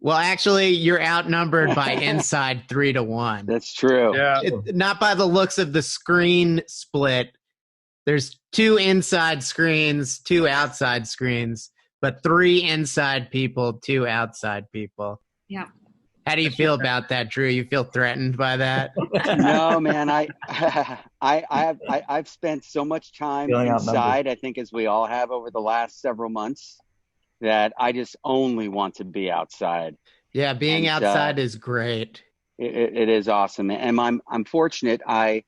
Well, actually, you're outnumbered by inside 3-1. That's true. Yeah. Not by the looks of the screen split. There's 2 inside screens, 2 outside screens, but 3 inside people, 2 outside people. Yeah. How do you feel about that, Drew? You feel threatened by that? No, man. I've spent so much time Feeling inside, outnumbered. I think, as we all have over the last several months, that I just only want to be outside. Yeah, being And, outside is great. It is awesome, and I'm fortunate. I'm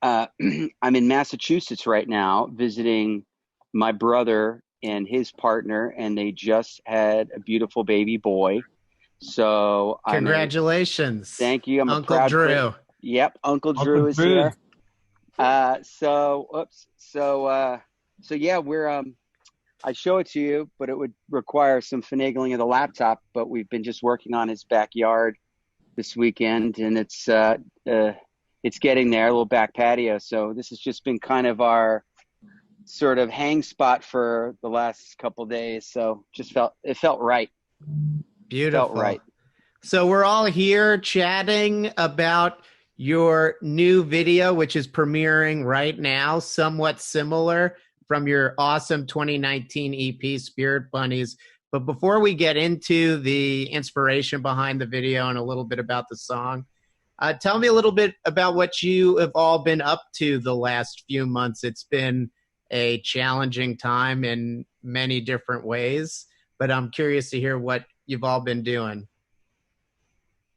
in Massachusetts right now visiting my brother and his partner, and they just had a beautiful baby boy. So Congratulations. Thank you. I'm Uncle a proud Drew. Yep, Uncle Drew is Drew. here. So yeah, we're I show it to you, but it would require some finagling of the laptop. But we've been just working on his backyard this weekend, and it's getting there, a little back patio. So this has just been kind of our sort of hang spot for the last couple of days. So it felt right. Beautiful. Felt right. So we're all here chatting about your new video, which is premiering right now, somewhat similar from your awesome 2019 EP, Spirit Bunnies. But before we get into the inspiration behind the video and a little bit about the song, tell me a little bit about what you have all been up to the last few months. It's been a challenging time in many different ways, but I'm curious to hear what you've all been doing.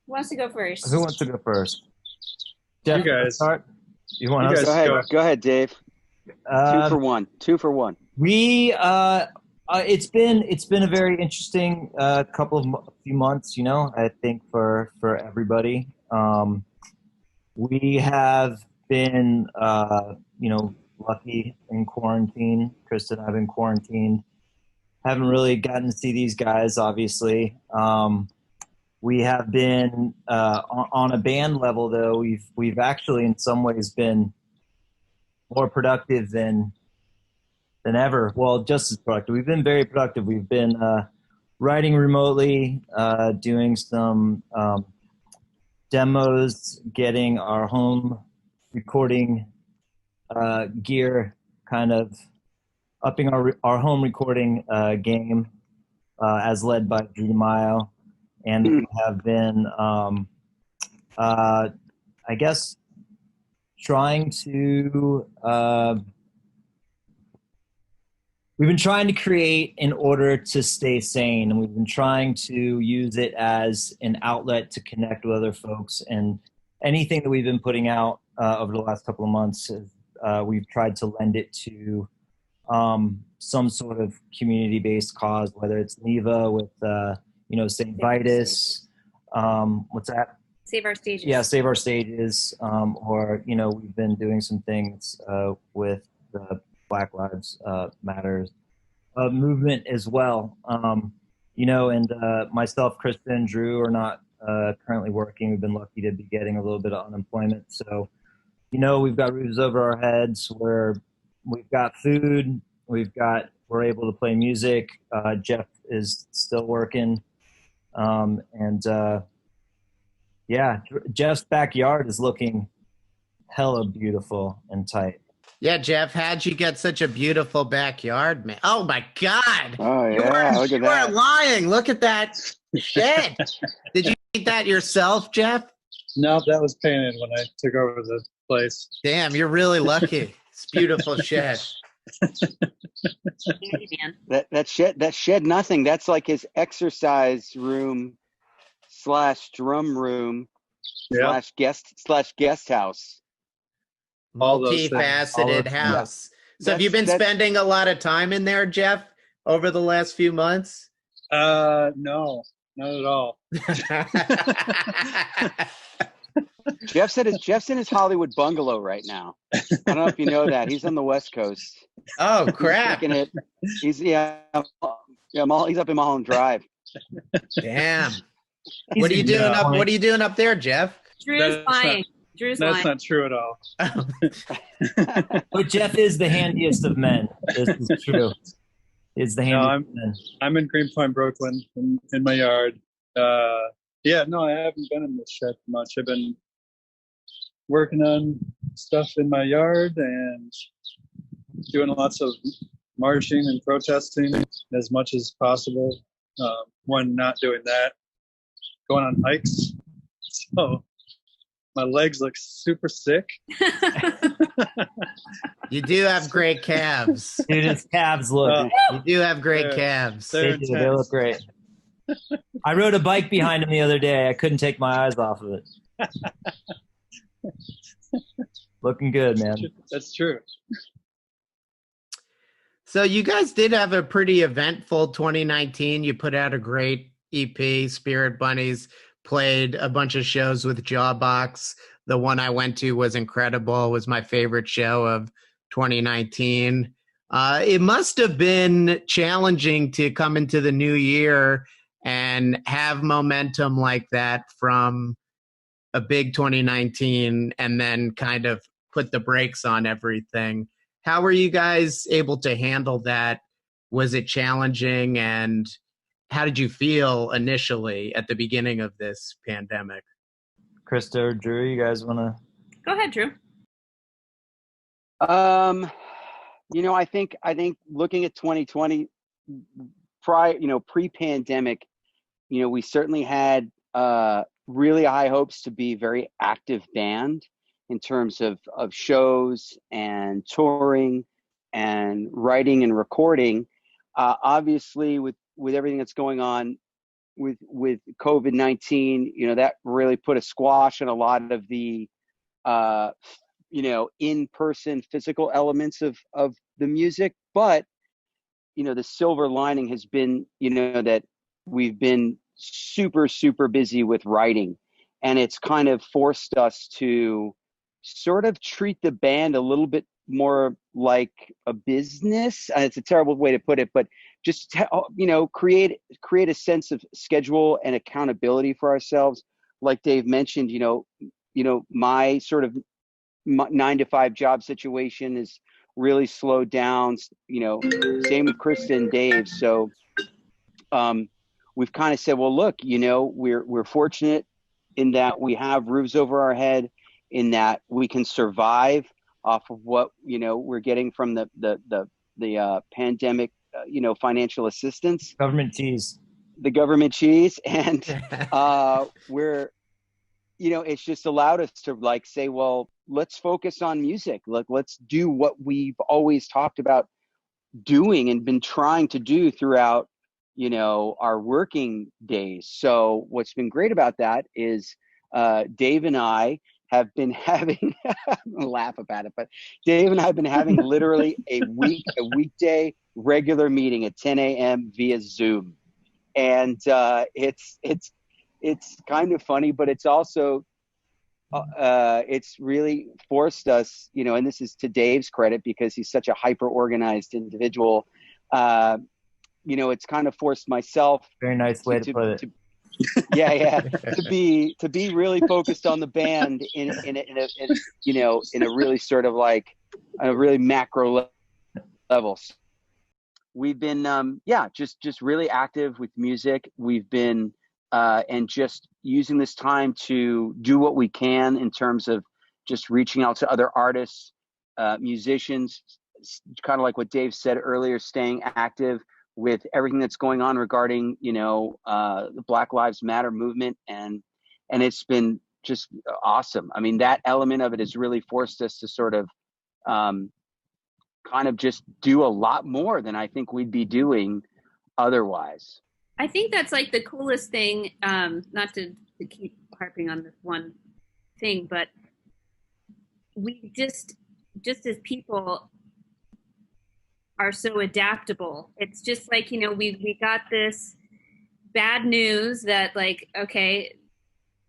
Who wants to go first? Who wants to go first? Jeff, You guys. start? You want You us? guys. Go ahead, Dave. Two for one. We it's been a very interesting few months, I think for everybody. We have been lucky in quarantine. Krista and I have been quarantined. Haven't really gotten to see these guys, obviously. We have been on a band level, though. We've actually, in some ways, been more productive than ever. Well, just as productive. We've been very productive. We've been writing remotely, doing some demos, getting our home recording gear, kind of upping our home recording game, as led by Drew Mayo. And we have been, I guess, trying to we've been trying to create in order to stay sane, and we've been trying to use it as an outlet to connect with other folks. And anything that we've been putting out over the last couple of months, we've tried to lend it to some sort of community-based cause, whether it's NEVA with St. Vitus, what's that? Save Our Stages. Yeah, Save Our Stages, or we've been doing some things with the Black Lives Matters movement as well. And myself, Kristen, Drew are not currently working. We've been lucky to be getting a little bit of unemployment. So, we've got roofs over our heads, we've got food, we're able to play music. Jeff is still working. Jeff's backyard is looking hella beautiful and tight. Yeah, Jeff, how'd you get such a beautiful backyard, man? Oh my God! Oh You yeah, look at weren't that. lying. Look at that shed. Did you paint that yourself, Jeff? No, that was painted when I took over the place. Damn, you're really lucky. It's a beautiful shed. That shed nothing. That's like his exercise room / drum room / guest house. All those things. Multifaceted house. So have you been That's- spending a lot of time in there, Jeff, over the last few months? No, not at all. Jeff's in his Hollywood bungalow right now. I don't know if you know that. He's on the West Coast. Oh crap! He's up in Mulholland Drive. Damn. What are you doing up? What are you doing up there, Jeff? Drew's lying. That's not true at all. But Jeff is the handiest of men. This is true. Is the handiest of men. I'm in Greenpoint, Brooklyn, in my yard. Yeah, no, I haven't been in the shed much. I've been working on stuff in my yard and doing lots of marching and protesting as much as possible. When not doing that, going on hikes. So my legs look super sick. You do have great calves. Dude, his calves look. You do have great They're- calves. they're They do. They look great. I rode a bike behind him the other day. I couldn't take my eyes off of it. Looking good, man. That's true. So you guys did have a pretty eventful 2019. You put out a great EP. Spirit Bunnies played a bunch of shows with Jawbox. The one I went to was incredible. It was my favorite show of 2019. It must have been challenging to come into the new year and have momentum like that from a big 2019 and then kind of put the brakes on everything. How were you guys able to handle that? Was it challenging? And how did you feel initially at the beginning of this pandemic? Krista or Drew, you guys want to? Go ahead, Drew. I think looking at 2020, pre-pandemic, we certainly had really high hopes to be a very active band in terms of shows and touring and writing and recording. Obviously, with everything that's going on with COVID-19, that really put a squash on a lot of the in-person physical elements of the music. But the silver lining has been that we've been super, super busy with writing, and it's kind of forced us to sort of treat the band a little bit more like a business. And it's a terrible way to put it, but just create a sense of schedule and accountability for ourselves. Like Dave mentioned, my sort of 9-to-5 job situation is really slowed down. Same with Krista and Dave. So we've kind of said, well, look, we're fortunate in that we have roofs over our head, in that we can survive off of what we're getting from the pandemic, financial assistance, Government cheese. the government cheese, and we're it's just allowed us to say, well, let's focus on music. Let's do what we've always talked about doing and been trying to do throughout our working days. So what's been great about that is Dave and I have been having laugh about it, but Dave and I have been having literally a weekday regular meeting at 10 a.m. via Zoom, and it's kind of funny, but it's also it's really forced us, and this is to Dave's credit because he's such a hyper organized individual. It's kind of forced myself. Very nice way to put it. To be really focused on the band in a really sort of like a really macro level. We've been just really active with music. We've been and just using this time to do what we can in terms of just reaching out to other artists, musicians, kind of like what Dave said earlier, staying active with everything that's going on regarding, the Black Lives Matter movement. And it's been just awesome. I mean, that element of it has really forced us to sort of kind of just do a lot more than I think we'd be doing otherwise. I think that's like the coolest thing, not to keep harping on this one thing, but we just as people are so adaptable. It's just like, we got this bad news that okay,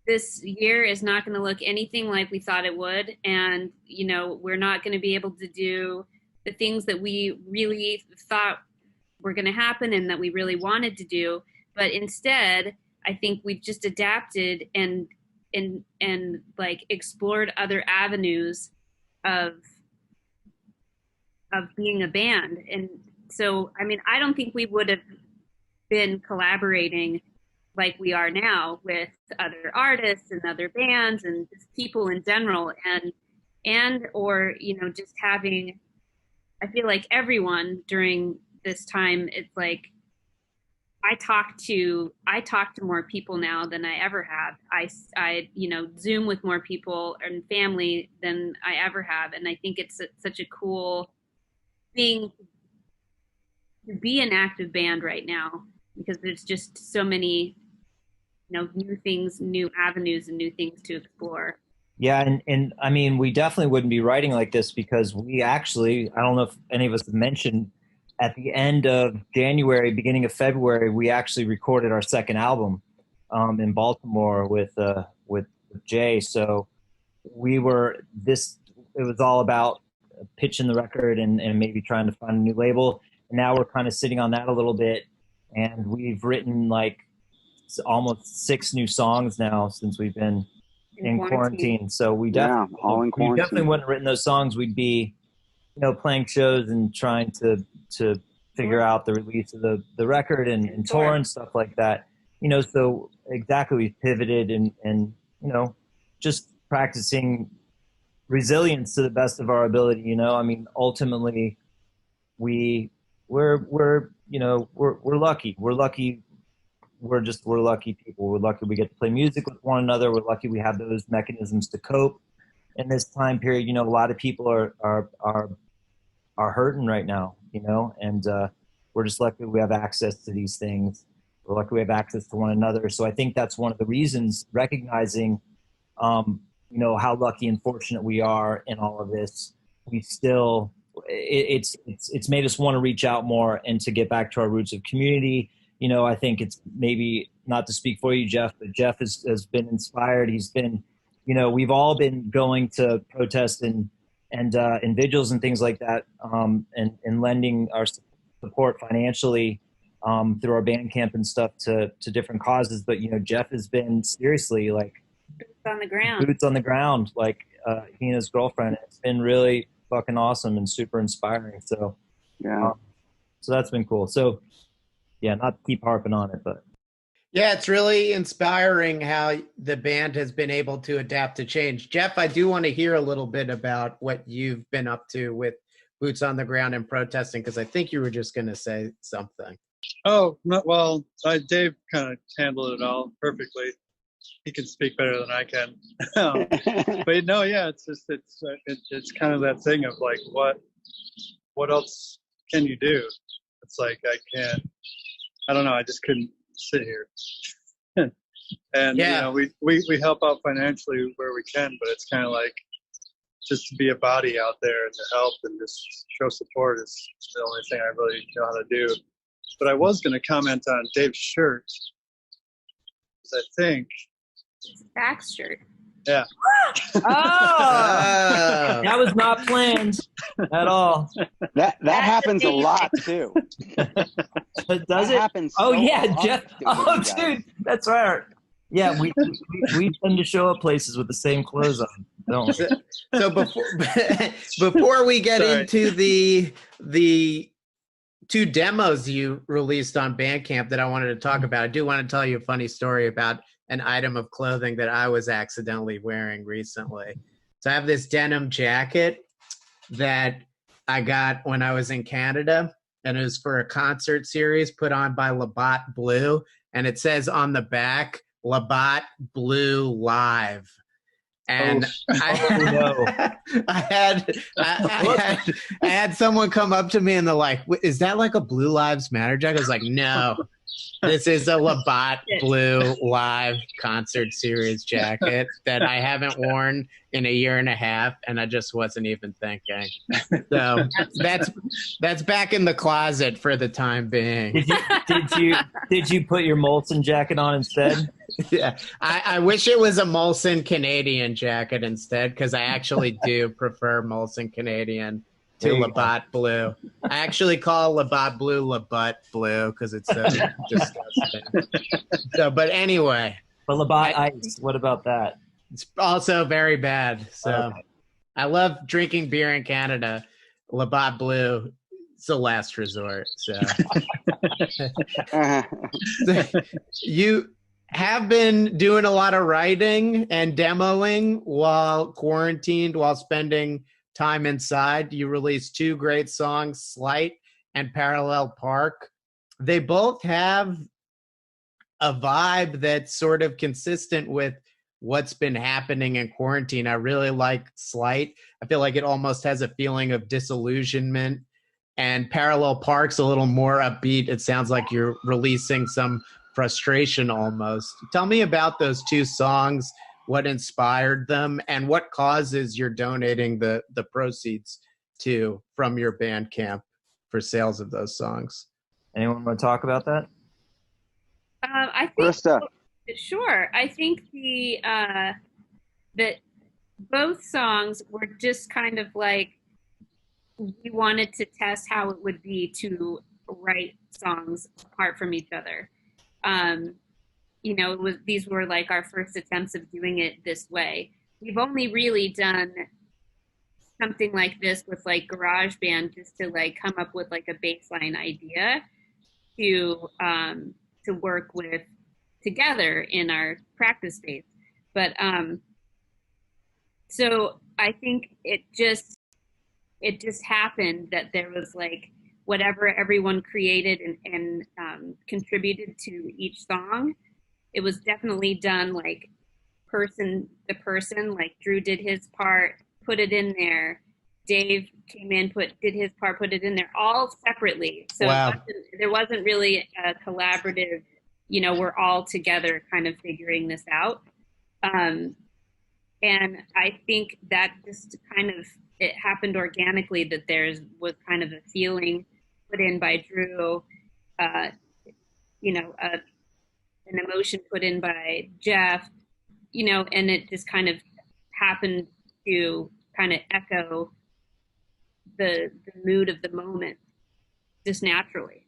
this year is not going to look anything like we thought it would. And, we're not going to be able to do the things that we really thought were going to happen and that we really wanted to do. But instead, I think we've just adapted and explored other avenues of being a band. And so, I mean, I don't think we would have been collaborating like we are now with other artists and other bands and just people in general, and or just having, I feel like everyone during this time, it's like I talk to more people now than I ever have. I Zoom with more people and family than I ever have, and I think it's such a cool thing to be an active band right now, because there's just so many new things, new avenues, and new things to explore. Yeah, and I mean, we definitely wouldn't be writing like this because we actually, I don't know if any of us have mentioned, at the end of January, beginning of February, we actually recorded our second album in Baltimore with Jay. So it was all about pitching the record and maybe trying to find a new label. And now we're kind of sitting on that a little bit, and we've written like almost 6 new songs now since we've been in quarantine. So we definitely, we definitely wouldn't have written those songs. We'd be, playing shows and trying to figure out the release of the record and tour and stuff like that. So exactly, we've pivoted and just practicing resilience to the best of our ability. I mean, ultimately, we're lucky. We're lucky. We're lucky people. We're lucky we get to play music with one another. We're lucky we have those mechanisms to cope in this time period. A lot of people are hurting right now, and we're just lucky we have access to these things. We're lucky we have access to one another. So I think that's one of the reasons, recognizing, how lucky and fortunate we are in all of this. We still, it's made us want to reach out more and to get back to our roots of community. I think it's maybe, not to speak for you, Jeff, but Jeff has been inspired. He's been, we've all been going to protests and vigils and things like that, and lending our support financially through our band camp and stuff to different causes. But, Jeff has been seriously like boots on the ground, like he and his girlfriend. It's been really fucking awesome and super inspiring. So, so that's been cool. So, yeah, not to keep harping on it, but. Yeah, it's really inspiring how the band has been able to adapt to change. Jeff, I do want to hear a little bit about what you've been up to with Boots on the Ground and protesting, because I think you were just going to say something. Oh, well, Dave kind of handled it all perfectly. He can speak better than I can. But no, yeah, it's just, it's kind of that thing of like, what else can you do? It's like, I don't know, I just couldn't sit here. And we help out financially where we can, but it's kind of like just to be a body out there and to help and just show support is the only thing I really know how to do. But I was going to comment on Dave's shirt, because I think it's Zach's shirt. Yeah. Oh, that was not planned at all. That happens a lot too. Does it? Happens oh so yeah, often, Jeff. Oh, dude, that's right. Yeah, we tend to show up places with the same clothes on, don't we? So before we get into the 2 demos you released on Bandcamp that I wanted to talk about, I do want to tell you a funny story about an item of clothing that I was accidentally wearing recently. So I have this denim jacket that I got when I was in Canada, and it was for a concert series put on by Labatt Blue, and it says on the back, Labatt Blue Live. And I had someone come up to me and they're like, is that like a Blue Lives Matter jacket? I was like, no, this is a Labatt Blue Live concert series jacket that I haven't worn in 1.5 years, and I just wasn't even thinking. So that's back in the closet for the time being. Did you put your Molson jacket on instead? Yeah, I wish it was a Molson Canadian jacket instead, because I actually do prefer Molson Canadian to Labatt Blue. I actually call Labatt Blue Labatt Blue because it's so disgusting. So, but anyway. But Labatt Ice, what about that? It's also very bad. So okay. I love drinking beer in Canada. Labatt Blue, it's the last resort. So have been doing a lot of writing and demoing while quarantined, while spending time inside. You released two great songs, Slight and Parallel Park. They both have a vibe that's sort of consistent with what's been happening in quarantine. I really like Slight. I feel like it almost has a feeling of disillusionment. And Parallel Park's a little more upbeat. It sounds like you're releasing some frustration almost. Tell me about those two songs, what inspired them, and what causes you're donating the proceeds to from your Bandcamp for sales of those songs. Anyone want to talk about that? I think Krista. Sure. I think that both songs were just kind of like we wanted to test how it would be to write songs apart from each other. You know, these were like our first attempts of doing it this way. We've only really done something like this with like GarageBand just to like come up with like a baseline idea to work with together in our practice space. But so I think it just happened that there was like whatever everyone created and contributed to each song. It was definitely done like person to person. Like Drew did his part, put it in there. Dave came in, did his part, put it in there, all separately. So wow. There wasn't really a collaborative, you know, we're all together kind of figuring this out. And I think that just kind of, it happened organically that was kind of a feeling put in by Drew, you know, an emotion put in by Jeff, you know, and it just kind of happened to kind of echo the mood of the moment just naturally.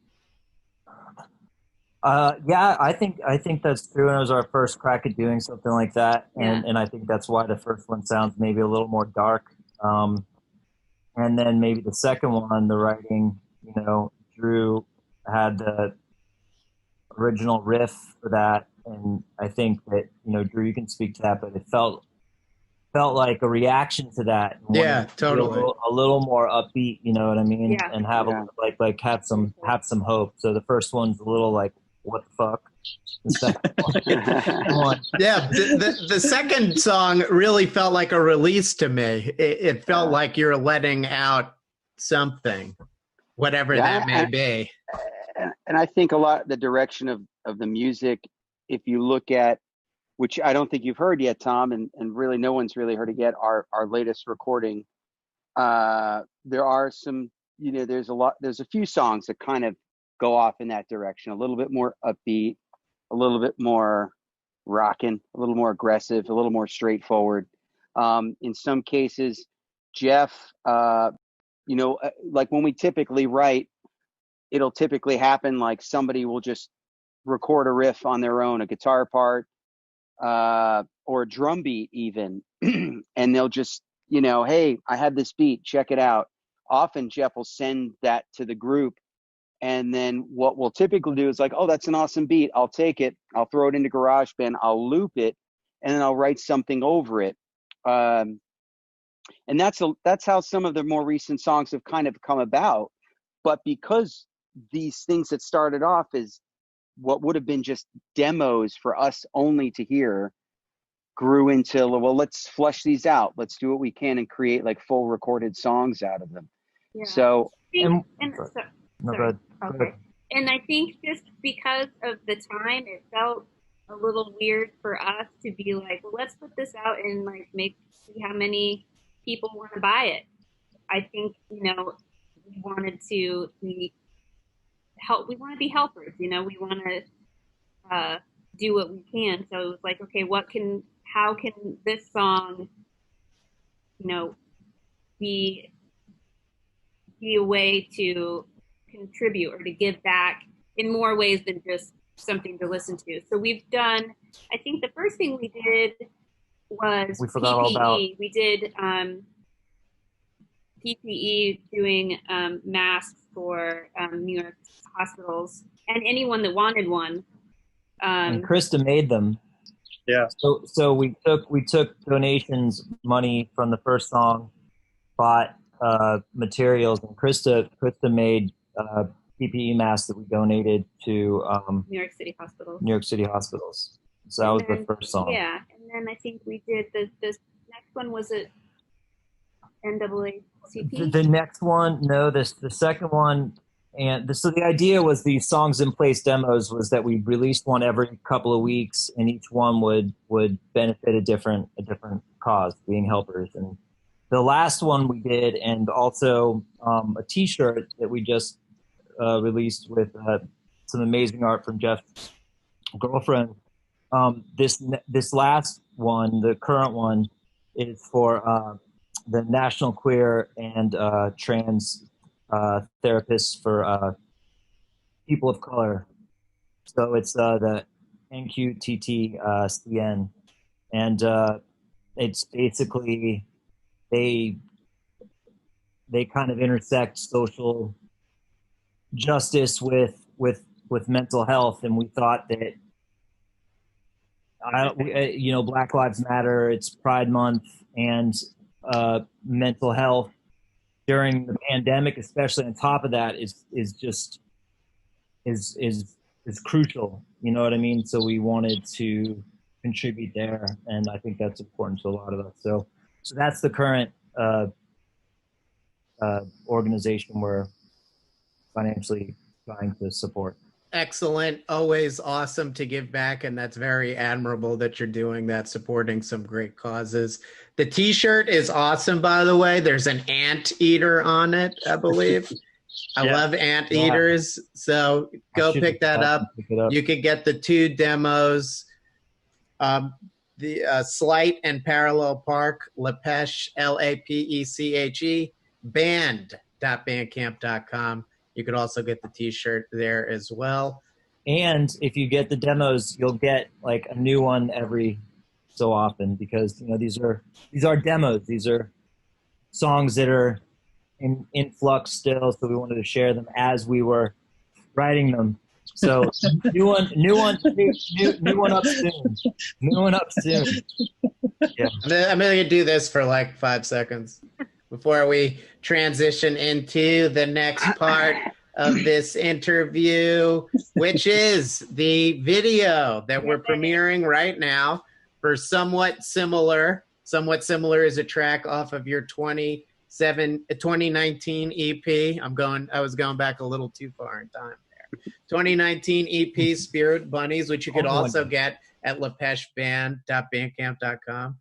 Yeah, I think that's true. And it was our first crack at doing something like that, and I think that's why the first one sounds maybe a little more dark. And then maybe the second one, the writing, you know, Drew had the original riff for that, and I think that, you know, Drew, you can speak to that, but it felt like a reaction to that. Yeah, totally. A little more upbeat, you know what I mean? Yeah. And have like have some hope. So the first one's a little like, what the fuck? The second one. Yeah, the second song really felt like a release to me. It felt like you're letting out something, whatever that may be. And I think a lot the direction of the music, if you look at, which I don't think you've heard yet, Tom, and really no one's really heard it yet, our latest recording, there are some, you know, there's a few songs that kind of go off in that direction, a little bit more upbeat, a little bit more rocking, a little more aggressive, a little more straightforward. In some cases, Jeff, you know, like when we typically write, it'll typically happen like somebody will just record a riff on their own, a guitar part, or a drum beat even, and they'll just, you know, hey, I have this beat, check it out. Often Jeff will send that to the group, and then what we'll typically do is like, oh, that's an awesome beat, I'll take it, I'll throw it into GarageBand, I'll loop it, and then I'll write something over it. And that's how some of the more recent songs have kind of come about. But because these things that started off as what would have been just demos for us only to hear grew into, well, let's flesh these out, let's do what we can and create like full recorded songs out of them. Yeah. So Okay. And I think just because of the time, it felt a little weird for us to be like, well, let's put this out and like see how many people want to buy it. I think, you know, we wanted to be helpers, you know, we want to do what we can. So it was like, okay, how can this song, you know, be a way to contribute or to give back in more ways than just something to listen to. So we've done, I think the first thing we did was we forgot PPE. all about. We did PPE, doing masks for New York hospitals and anyone that wanted one. And Krista made them. Yeah. So we took donations, money from the first song, bought materials, and Krista made PPE masks that we donated to New York City hospitals. New York City hospitals. So that was the first song. Yeah, and then I think we did the next one was it NAACP. The next one, no, the second one. So the idea was these songs in place demos was that we released one every couple of weeks, and each one would benefit a different cause, being helpers. And the last one we did, and also a T-shirt that we just released with some amazing art from Jeff's girlfriend. This last one, the current one, is for the National Queer and Trans therapists for people of color. So it's the NQTTCN, and it's basically they kind of intersect social justice with mental health, and we thought that Black Lives Matter, it's Pride Month, and mental health during the pandemic, especially on top of that, is crucial. You know what I mean? So we wanted to contribute there, and I think that's important to a lot of us. So that's the current organization we're financially trying to support. Excellent. Always awesome to give back, and that's very admirable that you're doing that, supporting some great causes. The T-shirt is awesome, by the way. There's an ant eater on it, I believe. I love ant eaters, so go pick that up. You could get the 2 demos, the Slight and Parallel Park, LAPêCHE, LAPECHE, band.bandcamp.com. You could also get the T-shirt there as well. And if you get the demos, you'll get like a new one every so often, because these are demos. These are songs that are in flux still. So we wanted to share them as we were writing them. So new one up soon. New one up soon. Yeah. I'm gonna do this for like 5 seconds before we transition into the next part of this interview, which is the video that we're premiering right now for Somewhat Similar. Somewhat Similar is a track off of your 2019 EP. I was going back a little too far in time there. 2019 EP, Spirit Bunnies, which you could also get at lapecheband.bandcamp.com.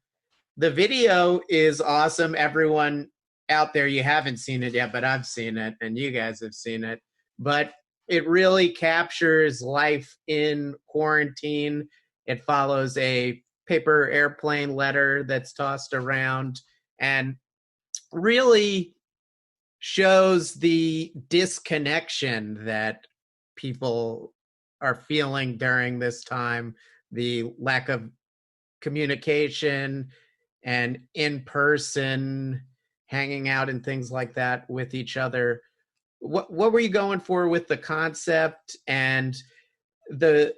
The video is awesome. Everyone out there, you haven't seen it yet, but I've seen it, and you guys have seen it. But it really captures life in quarantine. It follows a paper airplane letter that's tossed around, and really shows the disconnection that people are feeling during this time, the lack of communication and in-person hanging out and things like that with each other. What were you going for with the concept? And the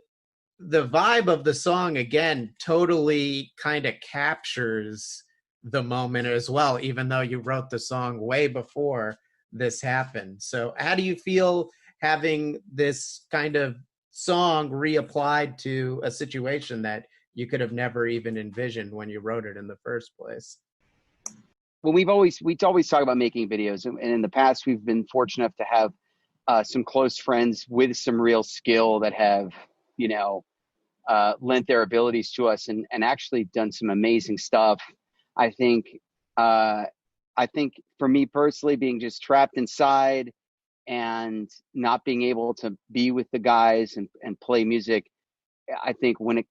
vibe of the song, again, totally kind of captures the moment as well, even though you wrote the song way before this happened. So how do you feel having this kind of song reapplied to a situation that you could have never even envisioned when you wrote it in the first place? Well, we always talk about making videos, and in the past we've been fortunate enough to have some close friends with some real skill that have lent their abilities to us and actually done some amazing stuff. I think for me personally, being just trapped inside and not being able to be with the guys and play music, I think when it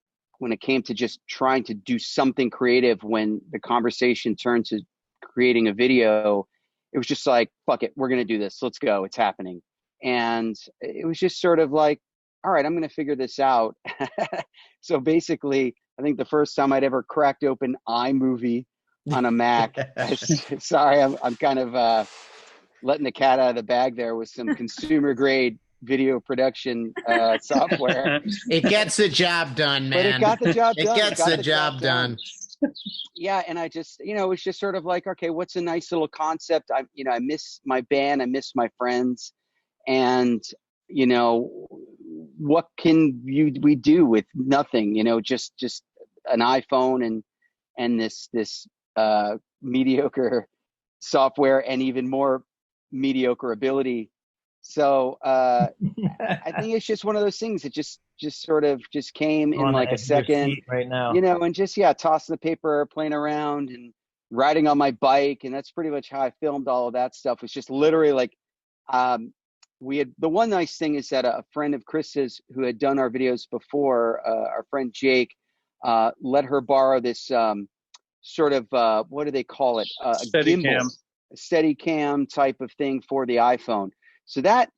came to just trying to do something creative, when the conversation turned to creating a video, it was just like, fuck it, we're gonna do this, let's go, it's happening. And it was just sort of like, all right, I'm gonna figure this out. So basically, I think the first time I'd ever cracked open iMovie on a Mac, sorry, I'm kind of letting the cat out of the bag there with some consumer grade video production software. It gets the job done, man. But it got the job done. It gets the job done. Yeah, and I just, it was just sort of like, okay, what's a nice little concept? I miss my band, I miss my friends, and what can we do with nothing? Just an iPhone and this mediocre software and even more mediocre ability. So I think it's just one of those things that just sort of just came in like a second right now, and just tossing the paper, playing around and riding on my bike. And that's pretty much how I filmed all of that stuff. It's just literally like we had, the one nice thing is that a friend of Krista's who had done our videos before, our friend Jake, let her borrow this sort of what do they call it, a gimbal, a steady cam type of thing for the iPhone. So that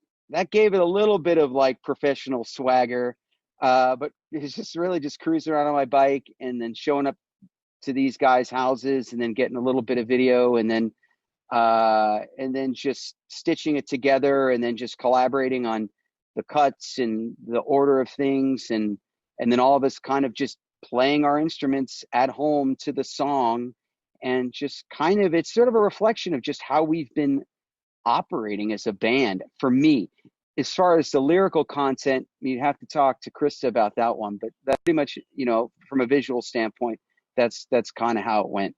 gave it a little bit of like professional swagger, but it's just really just cruising around on my bike and then showing up to these guys' houses and then getting a little bit of video and then just stitching it together and then just collaborating on the cuts and the order of things and then all of us kind of just playing our instruments at home to the song, and just kind of, it's sort of a reflection of just how we've been operating as a band. For me, as far as the lyrical content, you'd have to talk to Krista about that one, but that pretty much, from a visual standpoint, that's kind of how it went.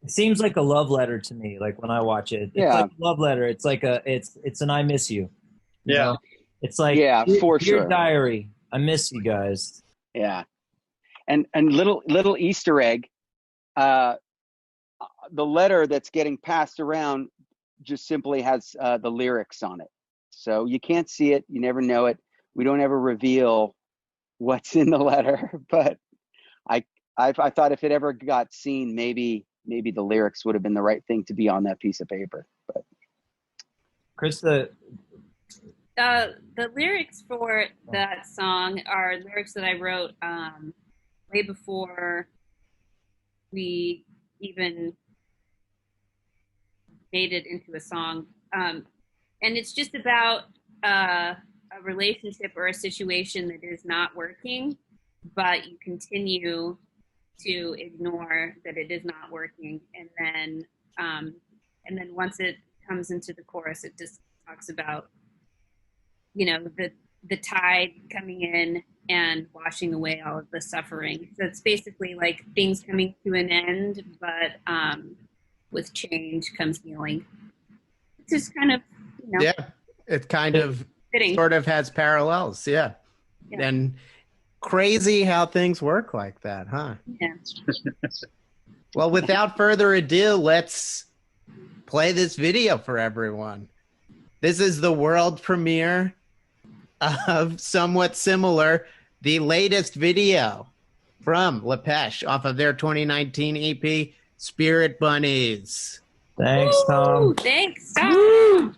It seems like a love letter to me. Like when I watch it, it's like a love letter. It's like it's an I miss you. You know? It's like, for dear sure. diary, I miss you guys. Yeah. And little Easter egg, the letter that's getting passed around just simply has the lyrics on it. So you can't see it. You never know it. We don't ever reveal what's in the letter, but I thought if it ever got seen, maybe the lyrics would have been the right thing to be on that piece of paper. But Krista, the lyrics for that song are lyrics that I wrote way before we even made it into a song. And it's just about a relationship or a situation that is not working, but you continue to ignore that it is not working. And then once it comes into the chorus, it just talks about, the tide coming in and washing away all of the suffering. So it's basically like things coming to an end, but with change comes healing. It's just kind of, yeah, it kind of fitting. Sort of has parallels. Yeah. And crazy how things work like that, huh? Yeah. Well, without further ado, let's play this video for everyone. This is the world premiere of Somewhat Similar, the latest video from LAPêCHE off of their 2019 EP, Spirit Bunnies. Thanks, Tom. Thanks, Tom.